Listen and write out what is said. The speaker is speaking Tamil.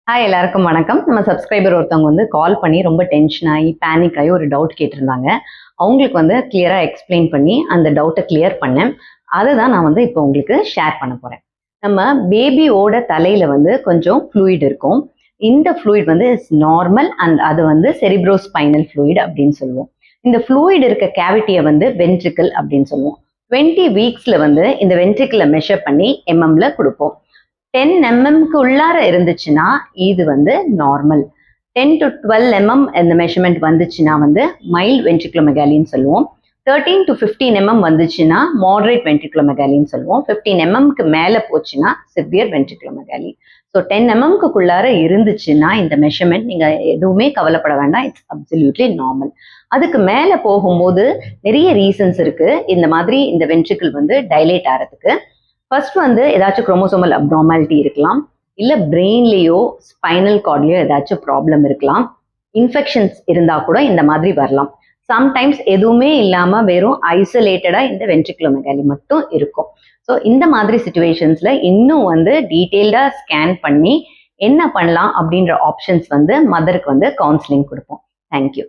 ஹாய் எல்லாருக்கும் வணக்கம். நம்ம சப்ஸ்கிரைபர் ஒருத்தவங்க வந்து கால் பண்ணி ரொம்ப டென்ஷன் ஆகி பேனிக் ஆகி ஒரு டவுட் கேட்டிருந்தாங்க. அவங்களுக்கு வந்து கிளியராக எக்ஸ்பிளைன் பண்ணி அந்த டவுட்டை கிளியர் பண்ணேன். அதை தான் நான் வந்து இப்போ உங்களுக்கு ஷேர் பண்ண போகிறேன். நம்ம பேபியோட தலையில் வந்து கொஞ்சம் ஃப்ளூயிட் இருக்கும். இந்த ஃப்ளூயிட் வந்து இஸ் நார்மல் அண்ட் அது வந்து செரிப்ரோஸ்பைனல் ஃப்ளூயிட் அப்படின்னு சொல்லுவோம். இந்த ஃப்ளூயிட் இருக்க கேவிட்டியை வந்து வென்ட்ரிக்கல் அப்படின்னு சொல்லுவோம். 20 வீக்ஸில் வந்து இந்த வென்ட்ரிக்கலை மெஷர் பண்ணி எம்எம்ல கொடுப்போம். 10 mmக்கு உள்ளார இருந்துச்சுன்னா இது வந்து நார்மல். 10 to 12 mm இந்த மெஷர்மெண்ட் வந்துச்சுன்னா வந்து மைல்ட் வென்ட்ரிகுலோமெகாலின்னு சொல்லுவோம். 13 to 15 mm வந்துச்சுன்னா மாடரேட் வென்ட்ரிகுலோமெகாலின்னு சொல்லுவோம். 15 mmக்கு மேலே போச்சுன்னா சிவியர் வென்ட்ரிகுலோமெகாலி. ஸோ 10 mmக்குள்ளார இருந்துச்சுன்னா இந்த மெஷர்மெண்ட் நீங்கள் எதுவுமே கவலைப்பட வேண்டாம், இட்ஸ் அப்சல்யூட்லி நார்மல். அதுக்கு மேலே போகும்போது நிறைய ரீசன்ஸ் இருக்கு இந்த மாதிரி இந்த வென்ட்ரிக்கிள் வந்து டைலேட் ஆகிறதுக்கு. ஃபர்ஸ்ட் வந்து ஏதாச்சும் குரோமோசோமல் அப்நார்மாலிட்டி இருக்கலாம், இல்லை பிரெயின்லேயோ ஸ்பைனல் கார்ட்லேயோ ஏதாச்சும் ப்ராப்ளம் இருக்கலாம். இன்ஃபெக்ஷன்ஸ் இருந்தால் கூட இந்த மாதிரி வரலாம். சம்டைம்ஸ் எதுவுமே இல்லாமல் வெறும் ஐசோலேட்டடாக இந்த வென்ட்ரிகுலோமெகாலி மட்டும் இருக்கும். ஸோ இந்த மாதிரி சுச்சுவேஷன்ஸில் இன்னும் வந்து டீட்டெயில்டாக ஸ்கேன் பண்ணி என்ன பண்ணலாம் அப்படின்ற ஆப்ஷன்ஸ் வந்து மதருக்கு வந்து கவுன்சிலிங் கொடுப்போம். தேங்க்யூ.